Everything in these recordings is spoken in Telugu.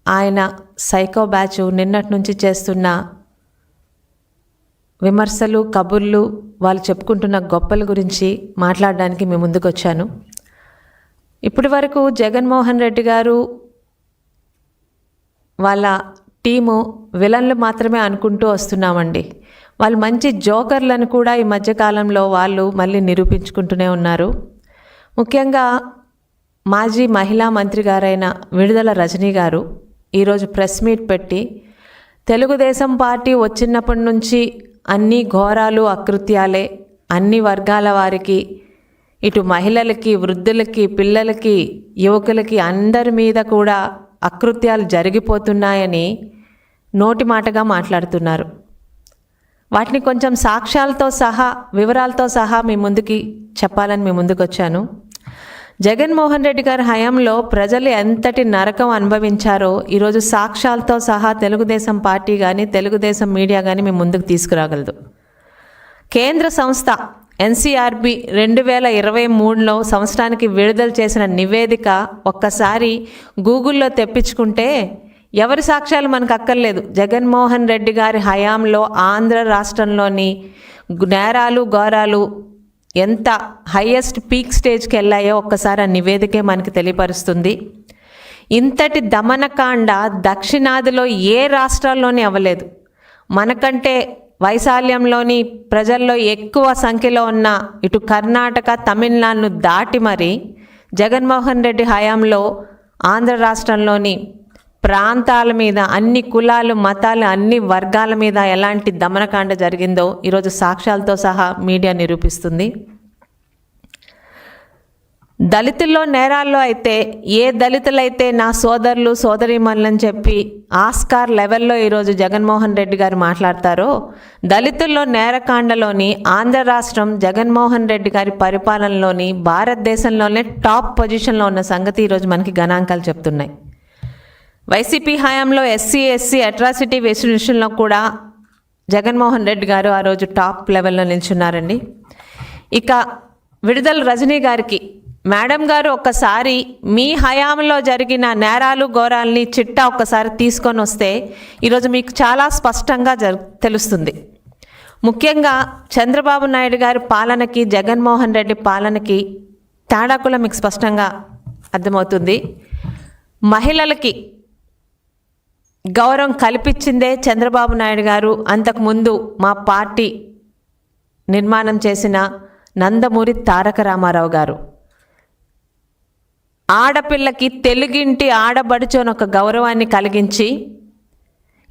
ఆయన సైకో బ్యాచ్ నిన్నటి నుంచి చేస్తున్న విమర్శలు, కబుర్లు, వాళ్ళు చెప్పుకుంటున్న గొప్పల గురించి మాట్లాడడానికి మీ ముందుకు వచ్చాను. ఇప్పటి వరకు జగన్మోహన్ రెడ్డి గారు వాళ్ళ టీము విలన్లు మాత్రమే అనుకుంటూ వస్తున్నామండి. వాళ్ళు మంచి జోకర్లను కూడా ఈ మధ్యకాలంలో వాళ్ళు మళ్ళీ నిరూపించుకుంటూనే ఉన్నారు. ముఖ్యంగా మాజీ మహిళా మంత్రి గారైన విడుదల రజనీ గారు ఈరోజు ప్రెస్ మీట్ పెట్టి తెలుగుదేశం పార్టీ వచ్చినప్పటి నుంచి అన్ని ఘోరాలు, అకృత్యాలే, అన్ని వర్గాల వారికి, ఇటు మహిళలకి, వృద్ధులకి, పిల్లలకి, యువకులకి అందరి మీద కూడా అకృత్యాలు జరిగిపోతున్నాయని నోటి మాటగా మాట్లాడుతున్నారు. వాటిని కొంచెం సాక్ష్యాలతో సహా, వివరాలతో సహా మీ ముందుకి చెప్పాలని మీ ముందుకు వచ్చాను. జగన్మోహన్ రెడ్డి గారి హయాంలో ప్రజలు ఎంతటి నరకం అనుభవించారో ఈరోజు సాక్ష్యాలతో సహా తెలుగుదేశం పార్టీ కానీ, తెలుగుదేశం మీడియా కానీ మీ ముందుకు తీసుకురాగలదు. కేంద్ర సంస్థ ఎన్సీఆర్బీ 2023లో సంవత్సరానికి విడుదల చేసిన నివేదిక ఒక్కసారి గూగుల్లో తెప్పించుకుంటే ఎవరి సాక్ష్యాలు మనకు అక్కర్లేదు. జగన్మోహన్ రెడ్డి గారి హయాంలో ఆంధ్ర రాష్ట్రంలోని నేరాలు, ఘోరాలు ఎంత హైయెస్ట్ పీక్ స్టేజ్కి వెళ్ళాయో ఒక్కసారి ఆ నివేదికే మనకి తెలియపరుస్తుంది. ఇంతటి దమనకాండ దక్షిణాదిలో ఏ రాష్ట్రాల్లోనే అవ్వలేదు. మనకంటే వైశాల్యంలోని ప్రజల్లో ఎక్కువ సంఖ్యలో ఉన్న ఇటు కర్ణాటక, తమిళనాడును దాటి మరి జగన్మోహన్ రెడ్డి హయాంలో ఆంధ్ర రాష్ట్రంలోని ప్రాంతాల మీద, అన్ని కులాలు, మతాలు, అన్ని వర్గాల మీద ఎలాంటి దమనకాండ జరిగిందో ఈరోజు సాక్ష్యాలతో సహా మీడియా నిరూపిస్తుంది. దళితుల్లో నేరాల్లో అయితే ఏ దళితులైతే నా సోదరులు, సోదరీమణులని చెప్పి ఆస్కార్ లెవెల్లో ఈరోజు జగన్మోహన్ రెడ్డి గారు మాట్లాడతారో, దళితుల్లో నేరకాండలోని ఆంధ్ర రాష్ట్రం జగన్మోహన్ రెడ్డి గారి పరిపాలనలోని భారతదేశంలోనే టాప్ పొజిషన్లో ఉన్న సంగతి ఈరోజు మనకి గణాంకాలు చెప్తున్నాయి. వైసీపీ హయాంలో ఎస్సీ అట్రాసిటీ విషయంలో కూడా జగన్మోహన్ రెడ్డి గారు ఆ రోజు టాప్ లెవెల్లో నిల్చున్నారండి. ఇక విడుదల రజనీ గారికి, మేడం గారు ఒక్కసారి మీ హయాంలో జరిగిన నేరాలు, ఘోరాలని చిట్టా ఒక్కసారి తీసుకొని వస్తే ఈరోజు మీకు చాలా స్పష్టంగా తెలుస్తుంది. ముఖ్యంగా చంద్రబాబు నాయుడు గారి పాలనకి, జగన్మోహన్ రెడ్డి పాలనకి తేడా కూడా మీకు స్పష్టంగా అర్థమవుతుంది. మహిళలకి గౌరవం కల్పించిందే చంద్రబాబు నాయుడు గారు. అంతకుముందు మా పార్టీ నిర్మాణం చేసిన నందమూరి తారక రామారావు గారు ఆడపిల్లకి తెలుగింటి ఆడబడుచోని ఒక గౌరవాన్ని కలిగించి,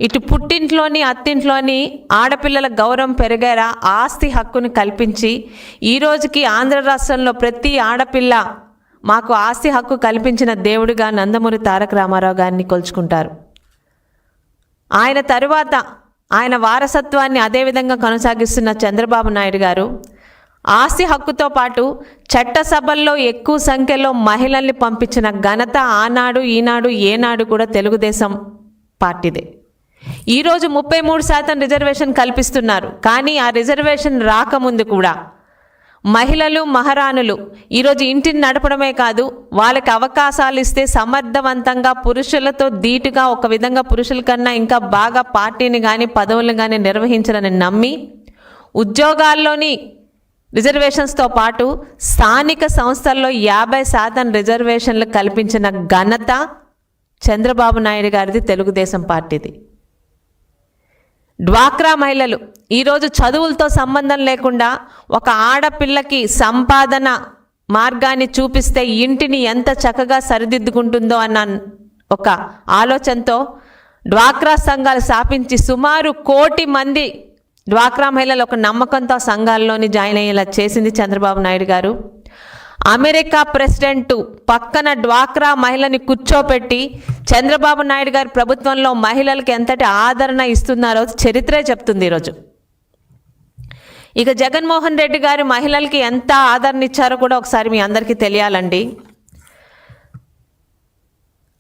ఇటు పుట్టింట్లోని అత్తింట్లోని ఆడపిల్లల గౌరవం పెరిగేలా ఆస్తి హక్కుని కల్పించి, ఈ రోజుకి ఆంధ్ర రాష్ట్రంలో ప్రతి ఆడపిల్ల మాకు ఆస్తి హక్కు కల్పించిన దేవుడిగా నందమూరి తారక రామారావు గారిని కొలుచుకుంటారు. ఆయన తరువాత ఆయన వారసత్వాన్ని అదేవిధంగా కొనసాగిస్తున్న చంద్రబాబు నాయుడు గారు ఆస్తి హక్కుతో పాటు చట్టసభల్లో ఎక్కువ సంఖ్యలో మహిళల్ని పంపించిన ఘనత ఆనాడు, ఈనాడు, ఏనాడు కూడా తెలుగుదేశం పార్టీదే. ఈరోజు 33% రిజర్వేషన్ కల్పిస్తున్నారు. కానీ ఆ రిజర్వేషన్ రాకముందు కూడా మహిళలు, మహారాణులు ఈరోజు ఇంటిని నడపడమే కాదు, వాళ్ళకి అవకాశాలు ఇస్తే సమర్థవంతంగా పురుషులతో ధీటుగా, ఒక విధంగా పురుషుల కన్నా ఇంకా బాగా పార్టీని కానీ, పదవులను కానీ నిర్వహించాలని నమ్మి ఉద్యోగాల్లోని రిజర్వేషన్స్తో పాటు స్థానిక సంస్థల్లో 50% రిజర్వేషన్లు కల్పించిన ఘనత చంద్రబాబు నాయుడు గారిది, తెలుగుదేశం పార్టీది. డ్వాక్రా మహిళలు ఈరోజు చదువులతో సంబంధం లేకుండా ఒక ఆడపిల్లకి సంపాదన మార్గాన్ని చూపిస్తే ఇంటిని ఎంత చక్కగా సరిదిద్దుకుంటుందో అన్న ఒక ఆలోచనతో డ్వాక్రా సంఘాలు స్థాపించి సుమారు 1 కోటి మంది డ్వాక్రా మహిళలు ఒక నమ్మకంతో సంఘాల్లోని జాయిన్ అయ్యేలా చేసింది చంద్రబాబు నాయుడు గారు. అమెరికా ప్రెసిడెంట్ పక్కన డ్వాక్రా మహిళని కూర్చోపెట్టి చంద్రబాబు నాయుడు గారి ప్రభుత్వంలో మహిళలకు ఎంతటి ఆదరణ ఇస్తున్నారో చరిత్రే చెప్తుంది ఈరోజు. ఇక జగన్మోహన్ రెడ్డి గారు మహిళలకి ఎంత ఆదరణ ఇచ్చారో కూడా ఒకసారి మీ అందరికీ తెలియాలండి.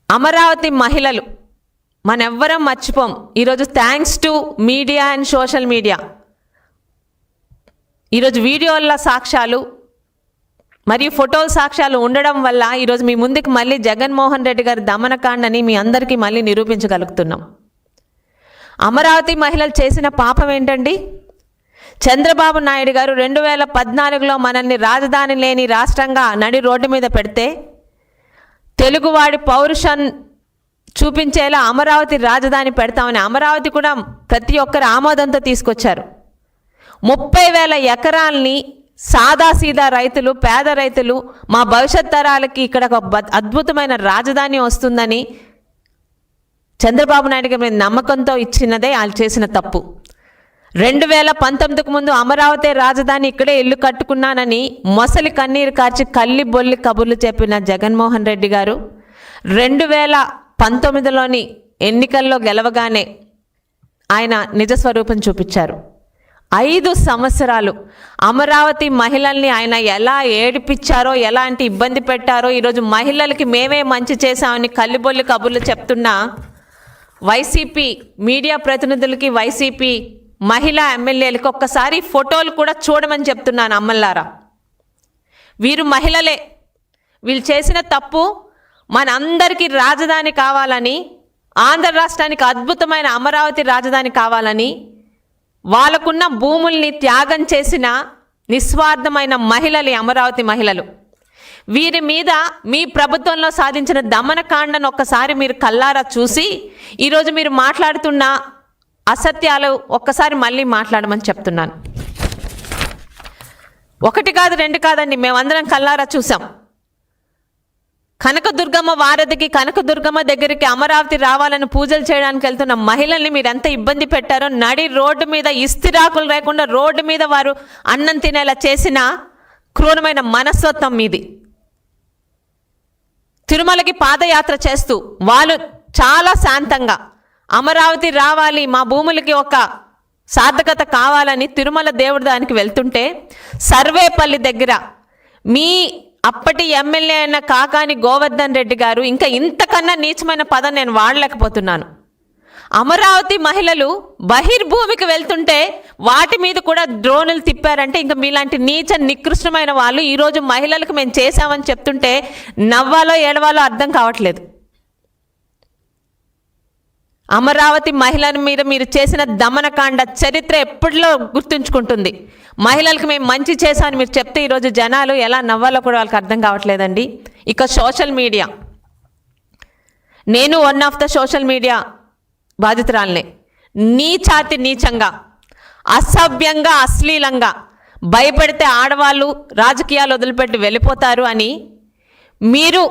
అమరావతి మహిళలు మనెవ్వరం మర్చిపోం. ఈరోజు thanks to media and social media ఈరోజు వీడియోల సాక్ష్యాలు మరియు ఫోటోలు సాక్ష్యాలు ఉండడం వల్ల ఈరోజు మీ ముందుకు మళ్ళీ జగన్మోహన్ రెడ్డి గారి దమనకాండని మీ అందరికీ మళ్ళీ నిరూపించగలుగుతున్నాం. అమరావతి మహిళలు చేసిన పాపం ఏంటండి? చంద్రబాబు నాయుడు గారు 2014లో మనల్ని రాజధాని లేని రాష్ట్రంగా నడి రోడ్డు మీద పెడితే తెలుగువాడి పౌరుషం చూపించేలా అమరావతి రాజధాని పెడతామని అమరావతి కూడా ప్రతి ఒక్కరు ఆమోదంతో తీసుకొచ్చారు. 30,000 ఎకరాల్ని సాదాసీదా రైతులు, పేద రైతులు, మా భవిష్యత్ తరాలకి ఇక్కడ ఒక అద్భుతమైన రాజధాని వస్తుందని చంద్రబాబు నాయుడు గారి నమ్మకంతో ఇచ్చినదే వాళ్ళు చేసిన తప్పు. 2019కు ముందు అమరావతి రాజధాని ఇక్కడే ఇల్లు కట్టుకున్నానని మొసలి కన్నీరు కార్చి కల్లి బొల్లి కబుర్లు చెప్పిన జగన్మోహన్ రెడ్డి గారు 2019లోని ఎన్నికల్లో గెలవగానే ఆయన నిజస్వరూపం చూపించారు. 5 సంవత్సరాలు అమరావతి మహిళల్ని ఆయన ఎలా ఏడిపించారో, ఎలాంటి ఇబ్బంది పెట్టారో, ఈరోజు మహిళలకి మేమే మంచి చేశామని కల్లిబొల్లి కబుర్లు చెప్తున్నా వైసీపీ మీడియా ప్రతినిధులకి, వైసీపీ మహిళా ఎమ్మెల్యేలకి ఒక్కసారి ఫోటోలు కూడా చూడమని చెప్తున్నాను. అమ్మల్లారా, వీరు మహిళలే. వీళ్ళు చేసిన తప్పు మనందరికీ రాజధాని కావాలని, ఆంధ్ర రాష్ట్రానికి అద్భుతమైన అమరావతి రాజధాని కావాలని వాళ్ళకున్న భూముల్ని త్యాగం చేసిన నిస్వార్థమైన మహిళలు అమరావతి మహిళలు. వీరి మీద మీ ప్రభుత్వంలో సాధించిన దమనకాండను ఒక్కసారి మీరు కల్లారా చూసి ఈరోజు మీరు మాట్లాడుతున్న అసత్యాలు ఒక్కసారి మళ్ళీ మాట్లాడమని చెప్తున్నాను. 1 కాదు 2 కాదండి, మేమందరం కల్లారా చూసాం. కనకదుర్గమ్మ వారధికి, కనకదుర్గమ్మ దగ్గరికి అమరావతి రావాలని పూజలు చేయడానికి వెళ్తున్న మహిళల్ని మీరు ఎంత ఇబ్బంది పెట్టారో, నడి రోడ్డు మీద ఇస్తిరాకులు లేకుండా రోడ్డు మీద వారు అన్నం తినేలా చేసిన క్రూరమైన మనస్తత్వం మీది. తిరుమలకి పాదయాత్ర చేస్తూ వాళ్ళు చాలా శాంతంగా అమరావతి రావాలి, మా భూములకి ఒక సార్థకత కావాలని తిరుమల దేవుడి దానికి వెళ్తుంటే సర్వేపల్లి దగ్గర మీ అప్పటి ఎమ్మెల్యే అయిన కాకాని గోవర్ధన్ రెడ్డి గారు, ఇంకా ఇంతకన్నా నీచమైన పదం నేను వాడలేకపోతున్నాను, అమరావతి మహిళలు బహిర్భూమికి వెళ్తుంటే వాటి మీద కూడా డ్రోన్లు తిప్పారంటే ఇంకా మీలాంటి నీచ నికృష్టమైన వాళ్ళు ఈరోజు మహిళలకు మేము చేశామని చెప్తుంటే నవ్వాలో ఏడవాలో అర్థం కావట్లేదు. అమరావతి మహిళల మీద మీరు చేసిన దమనకాండ చరిత్ర ఎప్పటిలో గుర్తుంచుకుంటుంది. మహిళలకు మేము మంచి చేశామని మీరు చెప్తే ఈరోజు జనాలు ఎలా నవ్వాలో కూడా వాళ్ళకి అర్థం కావట్లేదండి. ఇక సోషల్ మీడియా, నేను one of the social media బాధితురాలనే. నీచాతి నీచంగా, అసభ్యంగా, అశ్లీలంగా భయపెడితే ఆడవాళ్ళు రాజకీయాలు వదిలిపెట్టి వెళ్ళిపోతారు అని మీరు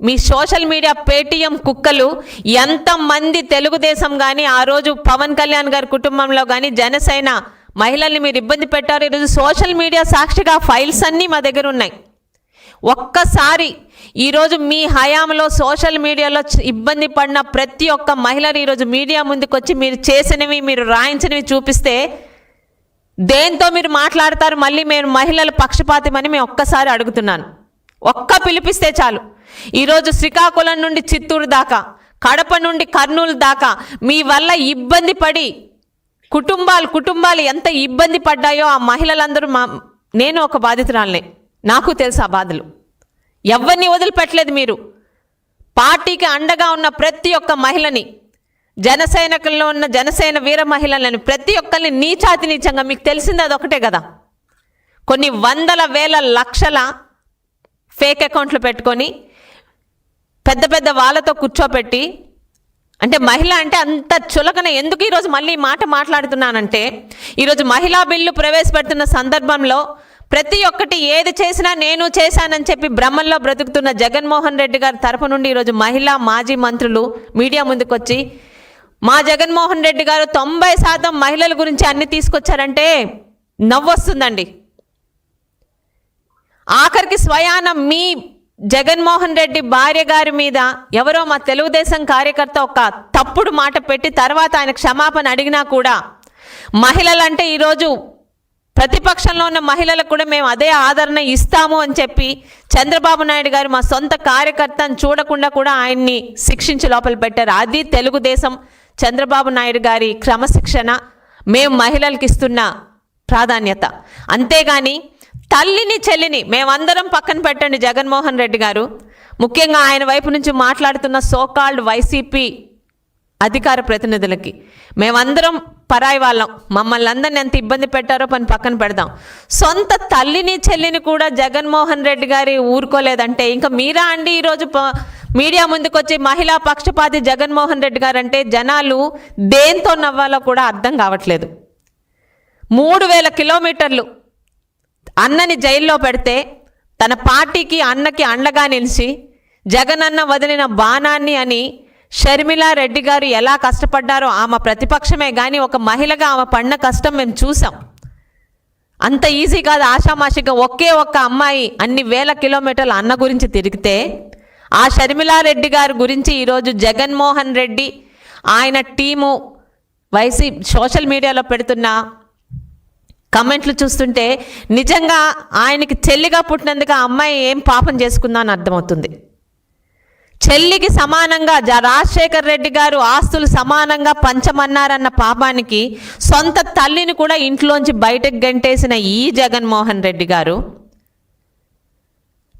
మీ సోషల్ మీడియా పేటీఎం కుక్కలు ఎంతమంది తెలుగుదేశం కానీ, ఆ రోజు పవన్ కళ్యాణ్ గారి కుటుంబంలో కానీ జనసేన మహిళల్ని మీరు ఇబ్బంది పెట్టారు. ఈరోజు సోషల్ మీడియా సాక్షిగా ఫైల్స్ అన్నీ మా దగ్గర ఉన్నాయి. ఒక్కసారి ఈరోజు మీ హయాంలో సోషల్ మీడియాలో ఇబ్బంది పడిన ప్రతి ఒక్క మహిళలు ఈరోజు మీడియా ముందుకు వచ్చి మీరు చేసినవి, మీరు రాయించినవి చూపిస్తే దేంతో మీరు మాట్లాడతారు? మళ్ళీ మేము మహిళల పక్షపాతమని మేము ఒక్కసారి అడుగుతున్నాను. ఒక్క పిలిపిస్తే చాలు. ఈరోజు శ్రీకాకుళం నుండి చిత్తూరు దాకా, కడప నుండి కర్నూలు దాకా మీ వల్ల ఇబ్బంది పడి కుటుంబాలు ఎంత ఇబ్బంది పడ్డాయో ఆ మహిళలందరూ నేను ఒక బాధితురాలనే, నాకు తెలుసు ఆ బాధలు. ఎవరిని వదిలిపెట్టలేదు మీరు. పార్టీకి అండగా ఉన్న ప్రతి ఒక్క మహిళని, జనసైనికుల్లో ఉన్న జనసేన వీర మహిళలని ప్రతి ఒక్కరిని నీచాతి నీచంగా, మీకు తెలిసింది అదొకటే కదా, కొన్ని వందల వేల లక్షల ఫేక్ అకౌంట్లు పెట్టుకొని పెద్ద పెద్ద వాళ్ళతో కూర్చోపెట్టి, అంటే మహిళ అంటే అంత చులకన ఎందుకు ఈరోజు మళ్ళీ మాట మాట్లాడుతున్నానంటే, ఈరోజు మహిళా బిల్లు ప్రవేశపెడుతున్న సందర్భంలో ప్రతి ఒక్కటి ఏది చేసినా నేను చేశానని చెప్పి బ్రహ్మంలో బ్రతుకుతున్న జగన్మోహన్ రెడ్డి గారి తరపు నుండి ఈరోజు మహిళా మాజీ మంత్రులు మీడియా ముందుకు వచ్చి మా జగన్మోహన్ రెడ్డి గారు 90% మహిళల గురించి అన్ని తీసుకొచ్చారంటే నవ్వొస్తుందండి. ఆఖరికి స్వయాన మీ జగన్మోహన్ రెడ్డి భార్య గారి మీద ఎవరో మా తెలుగుదేశం కార్యకర్త ఒక తప్పుడు మాట పెట్టి తర్వాత ఆయన క్షమాపణ అడిగినా కూడా మహిళలంటే ఈరోజు ప్రతిపక్షంలో ఉన్న మహిళలకు కూడా మేము అదే ఆదరణ ఇస్తాము అని చెప్పి చంద్రబాబు నాయుడు గారు మా సొంత కార్యకర్తను చూడకుండా కూడా ఆయన్ని శిక్షించి లోపల పెట్టారు. అది తెలుగుదేశం చంద్రబాబు నాయుడు గారి క్రమశిక్షణ, మేము మహిళలకు ఇస్తున్న ప్రాధాన్యత. అంతేగాని తల్లిని చెల్లిని మేమందరం పక్కన పెట్టండి జగన్మోహన్ రెడ్డి గారు, ముఖ్యంగా ఆయన వైపు నుంచి మాట్లాడుతున్న సోకాల్డ్ వైసీపీ అధికార ప్రతినిధులకి మేమందరం పరాయి వాళ్ళం, మమ్మల్ని అందరిని ఎంత ఇబ్బంది పెట్టారో పక్కన పెడదాం. సొంత తల్లిని చెల్లిని కూడా జగన్మోహన్ రెడ్డి గారి ఊరుకోలేదంటే ఇంకా మీరా అండి ఈరోజు మీడియా ముందుకు వచ్చి మహిళా పక్షపాతి జగన్మోహన్ రెడ్డి గారు అంటే జనాలు దేంతో నవ్వాలో కూడా అర్థం కావట్లేదు. 3000 కిలోమీటర్లు అన్నని జైల్లో పెడితే తన పార్టీకి అన్నకి అండగా నిలిచి జగనన్న వదిలిన బాణాన్ని అని షర్మిలా రెడ్డి గారు ఎలా కష్టపడ్డారో ఆమె ప్రతిపక్షమే కానీ ఒక మహిళగా ఆమె పడిన కష్టం మేము చూసాం. అంత ఈజీ కాదు, ఆషామాషిగా ఒకే ఒక్క అమ్మాయి అన్ని వేల కిలోమీటర్ల అన్న గురించి తిరిగితే ఆ షర్మిలా రెడ్డి గారి గురించి ఈరోజు జగన్మోహన్ రెడ్డి ఆయన టీము సోషల్ మీడియాలో పెడుతున్న కమెంట్లు చూస్తుంటే నిజంగా ఆయనకి చెల్లిగా పుట్టినందుకు ఆ అమ్మాయి ఏం పాపం చేసుకుందా అని అర్థమవుతుంది. చెల్లికి సమానంగా రాజశేఖర్ రెడ్డి గారు ఆస్తులు సమానంగా పంచమన్నారన్న పాపానికి సొంత తల్లిని కూడా ఇంట్లోంచి బయటకు గంటేసిన ఈ జగన్మోహన్ రెడ్డి గారు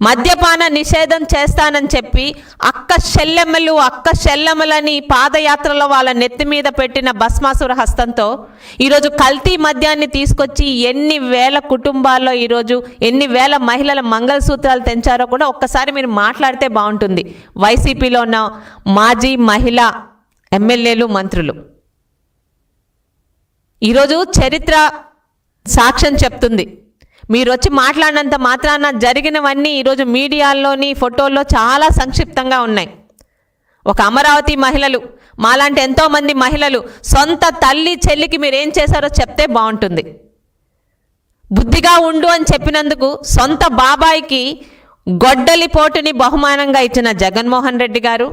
మద్యపాన నిషేధం చేస్తానని చెప్పి అక్క చెల్లెమ్మలని పాదయాత్రలో వాళ్ళ నెత్తి మీద పెట్టిన భస్మాసుర హస్తంతో ఈరోజు కల్తీ మద్యాన్ని తీసుకొచ్చి ఎన్ని వేల కుటుంబాల్లో ఈరోజు ఎన్ని వేల మహిళల మంగళసూత్రాలు తెంచారో కూడా ఒక్కసారి మీరు మాట్లాడితే బాగుంటుంది. వైసీపీలో ఉన్న మాజీ మహిళా ఎమ్మెల్యేలు మంత్రులు ఈరోజు చరిత్ర సాక్ష్యం చెప్తుంది. మీరు వచ్చి మాట్లాడినంత మాత్రాన జరిగినవన్నీ ఈరోజు మీడియాల్లోని ఫోటోల్లో చాలా సంక్షిప్తంగా ఉన్నాయి. ఒక అమరావతి మహిళలు మాలాంటి ఎంతోమంది మహిళలు సొంత తల్లి చెల్లికి మీరు ఏం చేశారో చెప్తే బాగుంటుంది. బుద్ధిగా ఉండు అని చెప్పినందుకు సొంత బాబాయికి గొడ్డలి పోటుని బహుమానంగా ఇచ్చిన జగన్మోహన్ రెడ్డి గారు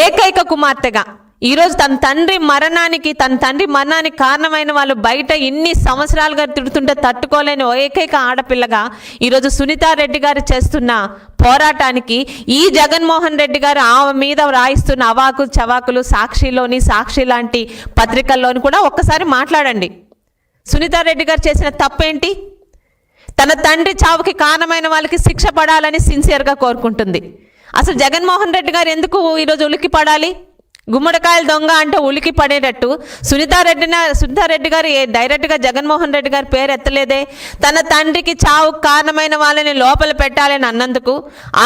ఏకైక కుమార్తెగా ఈరోజు తన తండ్రి మరణానికి కారణమైన వాళ్ళు బయట ఇన్ని సంవత్సరాలుగా తిడుతుంటే తట్టుకోలేని ఏకైక ఆడపిల్లగా ఈరోజు సునీతారెడ్డి గారు చేస్తున్న పోరాటానికి ఈ జగన్మోహన్ రెడ్డి గారు ఆమె మీద రాయిస్తున్న అవాకులు చవాకులు సాక్షి లాంటి పత్రికల్లోని కూడా ఒక్కసారి మాట్లాడండి. సునీతారెడ్డి గారు చేసిన తప్పేంటి? తన తండ్రి చావుకి కారణమైన వాళ్ళకి శిక్ష పడాలని సిన్సియర్గా కోరుకుంటుంది. అసలు జగన్మోహన్ రెడ్డి గారు ఎందుకు ఈరోజు ఉలికి పడాలి? గుమ్మడికాయల దొంగ అంటే ఉలికి పడేటట్టు సునీతారెడ్డి గారు డైరెక్ట్గా జగన్మోహన్ రెడ్డి గారి పేరు ఎత్తలేదే. తన తండ్రికి చావు కారణమైన వాళ్ళని లోపల పెట్టాలని అన్నందుకు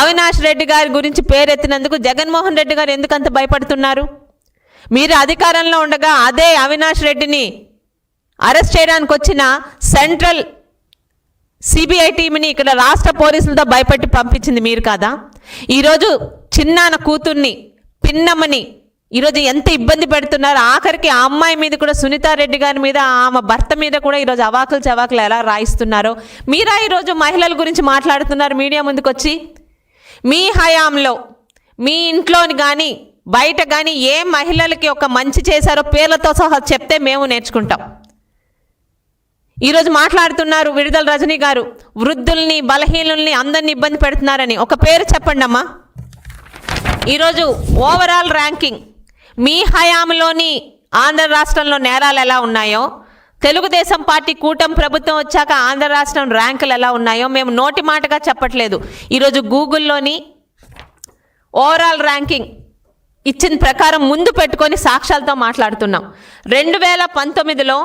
అవినాష్ రెడ్డి గారి గురించి పేరెత్తినందుకు జగన్మోహన్ రెడ్డి గారు ఎందుకు అంత భయపడుతున్నారు? మీరు అధికారంలో ఉండగా అదే అవినాష్ రెడ్డిని అరెస్ట్ చేయడానికి వచ్చిన సెంట్రల్ సిబిఐ టీంని ఇక్కడ రాష్ట్ర పోలీసులతో భయపెట్టి పంపించింది మీరు కాదా? ఈరోజు చిన్నాన కూతుర్ని పిన్నమ్మని ఈరోజు ఎంత ఇబ్బంది పెడుతున్నారు. ఆఖరికి ఆ అమ్మాయి మీద కూడా సునీతారెడ్డి గారి మీద ఆమె భర్త మీద కూడా ఈరోజు అవాకులు చవాకులు ఎలా రాయిస్తున్నారో మీరా ఈరోజు మహిళల గురించి మాట్లాడుతున్నారు మీడియా ముందుకు వచ్చి. మీ హయాంలో మీ ఇంట్లోని కానీ బయట కానీ ఏ మహిళలకి ఒక మంచి చేశారో పేర్లతో సహా చెప్తే మేము నేర్చుకుంటాం. ఈరోజు మాట్లాడుతున్నారు విడుదల రజనీ గారు వృద్ధుల్ని బలహీనుల్ని అందరినీ ఇబ్బంది పెడుతున్నారని. ఒక పేరు చెప్పండి అమ్మా. ఈరోజు ఓవరాల్ ర్యాంకింగ్ మీ హయాంలోని ఆంధ్ర రాష్ట్రంలో నేరాలు ఎలా ఉన్నాయో, తెలుగుదేశం పార్టీ కూటమి ప్రభుత్వం వచ్చాక ఆంధ్ర రాష్ట్రం ర్యాంకులు ఎలా ఉన్నాయో మేము నోటి మాటగా చెప్పట్లేదు. ఈరోజు గూగుల్లోని ఓవరాల్ ర్యాంకింగ్ ఇచ్చిన ప్రకారం ముందు పెట్టుకొని సాక్ష్యాలతో మాట్లాడుతున్నాం. 2019లో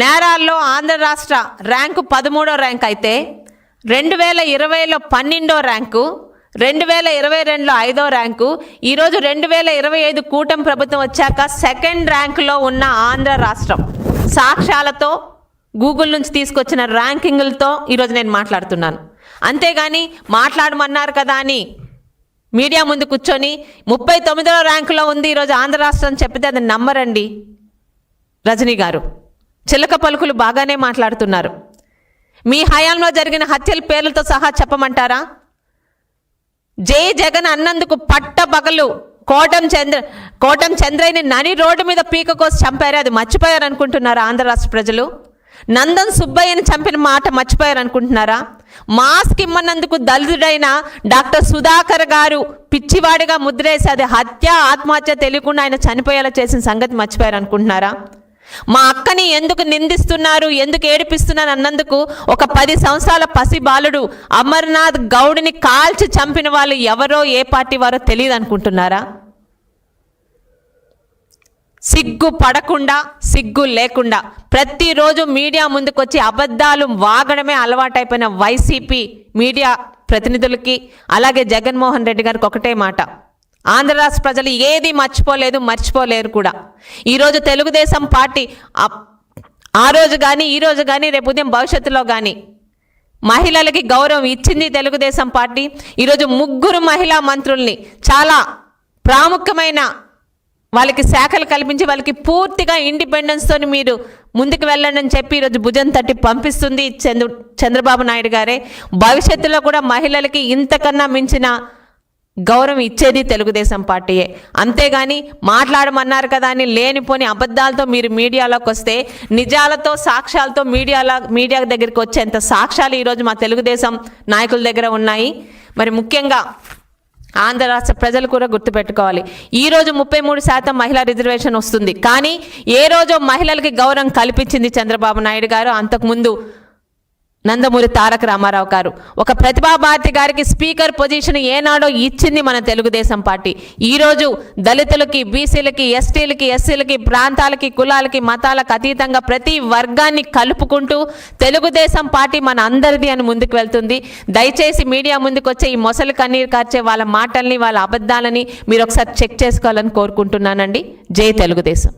నేరాల్లో ఆంధ్ర రాష్ట్ర ర్యాంకు 13వ ర్యాంక్ అయితే 2020లో 12వ ర్యాంకు, 2022లో 5వ ర్యాంకు, ఈరోజు 2025 కూటమి ప్రభుత్వం వచ్చాక సెకండ్ ర్యాంకులో ఉన్న ఆంధ్ర రాష్ట్రం సాక్ష్యాలతో గూగుల్ నుంచి తీసుకొచ్చిన ర్యాంకింగులతో ఈరోజు నేను మాట్లాడుతున్నాను. అంతేగాని మాట్లాడమన్నారు కదా అని మీడియా ముందు కూర్చొని 39వ ర్యాంకులో ఉంది ఈరోజు ఆంధ్ర రాష్ట్రం చెప్పితే అది నమ్మరండి. రజనీ గారు చిలక పలుకులు బాగానే మాట్లాడుతున్నారు. మీ హయాంలో జరిగిన హత్యల పేర్లతో సహా చెప్పమంటారా? జై జగన్ అన్నందుకు పట్టబగలు కోటం చంద్రయ్యని నని రోడ్డు మీద పీక కోసి చంపారే, అది మర్చిపోయారు అనుకుంటున్నారా ఆంధ్ర రాష్ట్ర ప్రజలు? నందన్ సుబ్బయ్యని చంపిన మాట మర్చిపోయారు అనుకుంటున్నారా? మాస్క్ ఇమ్మన్నందుకు దళితుడైన డాక్టర్ సుధాకర్ గారు పిచ్చివాడిగా ముద్రేసి అది ఆత్మహత్య తెలియకుండా ఆయన చనిపోయేలా చేసిన సంగతి మర్చిపోయారు అనుకుంటున్నారా? మా అక్కని ఎందుకు నిందిస్తున్నారు, ఎందుకు ఏడిపిస్తున్నారు అన్నందుకు ఒక 10 సంవత్సరాల పసి బాలుడు అమర్నాథ్ గౌడ్ని కాల్చి చంపిన వాళ్ళు ఎవరో, ఏ పార్టీ వారో తెలియదు అనుకుంటున్నారా? సిగ్గు పడకుండా, సిగ్గు లేకుండా ప్రతిరోజు మీడియా ముందుకొచ్చి అబద్ధాలు వాగడమే అలవాటైపోయిన వైసీపీ మీడియా ప్రతినిధులకి, అలాగే జగన్మోహన్ రెడ్డి గారికి ఒకటే మాట, ఆంధ్ర రాష్ట్ర ప్రజలు ఏది మర్చిపోలేదు, మర్చిపోలేరు కూడా. ఈరోజు తెలుగుదేశం పార్టీ ఆ రోజు కానీ, ఈరోజు కానీ, రేపు ఉదయం భవిష్యత్తులో కానీ మహిళలకి గౌరవం ఇచ్చింది తెలుగుదేశం పార్టీ. ఈరోజు 3 మహిళా మంత్రుల్ని చాలా ప్రాముఖ్యమైన వాళ్ళకి శాఖలు కల్పించి వాళ్ళకి పూర్తిగా ఇండిపెండెన్స్తో మీరు ముందుకు వెళ్ళండి అని చెప్పి ఈరోజు భుజం తట్టి పంపిస్తుంది చంద్రబాబు నాయుడు గారే. భవిష్యత్తులో కూడా మహిళలకి ఇంతకన్నా మించిన గౌరవం ఇచ్చేది తెలుగుదేశం పార్టీయే. అంతేగాని మాట్లాడమన్నారు కదా అని లేనిపోని అబద్ధాలతో మీరు మీడియాలోకి వస్తే, నిజాలతో సాక్ష్యాలతో మీడియా దగ్గరికి వచ్చేంత సాక్ష్యాలు ఈరోజు మా తెలుగుదేశం నాయకుల దగ్గర ఉన్నాయి. మరి ముఖ్యంగా ఆంధ్ర రాష్ట్ర ప్రజలు కూడా గుర్తుపెట్టుకోవాలి, ఈరోజు 33% మహిళా రిజర్వేషన్ వస్తుంది. కానీ ఏ రోజు మహిళలకి గౌరవం కల్పించింది చంద్రబాబు నాయుడు గారు, అంతకుముందు నందమూరి తారక రామారావు గారు. ఒక ప్రతిభా భారతి గారికి స్పీకర్ పొజిషన్ ఏనాడో ఇచ్చింది మన తెలుగుదేశం పార్టీ. ఈరోజు దళితులకి, బీసీలకి, ఎస్టీలకి, ఎస్సీలకి, ప్రాంతాలకి, కులాలకి, మతాలకు అతీతంగా ప్రతి వర్గాన్ని కలుపుకుంటూ తెలుగుదేశం పార్టీ మన అందరిది అని ముందుకు వెళ్తుంది. దయచేసి మీడియా ముందుకు వచ్చే ఈ మొసలు కన్నీరు కార్చే వాళ్ళ మాటల్ని, వాళ్ళ అబద్ధాలని మీరు ఒకసారి చెక్ చేసుకోవాలని కోరుకుంటున్నానండి. జై తెలుగుదేశం.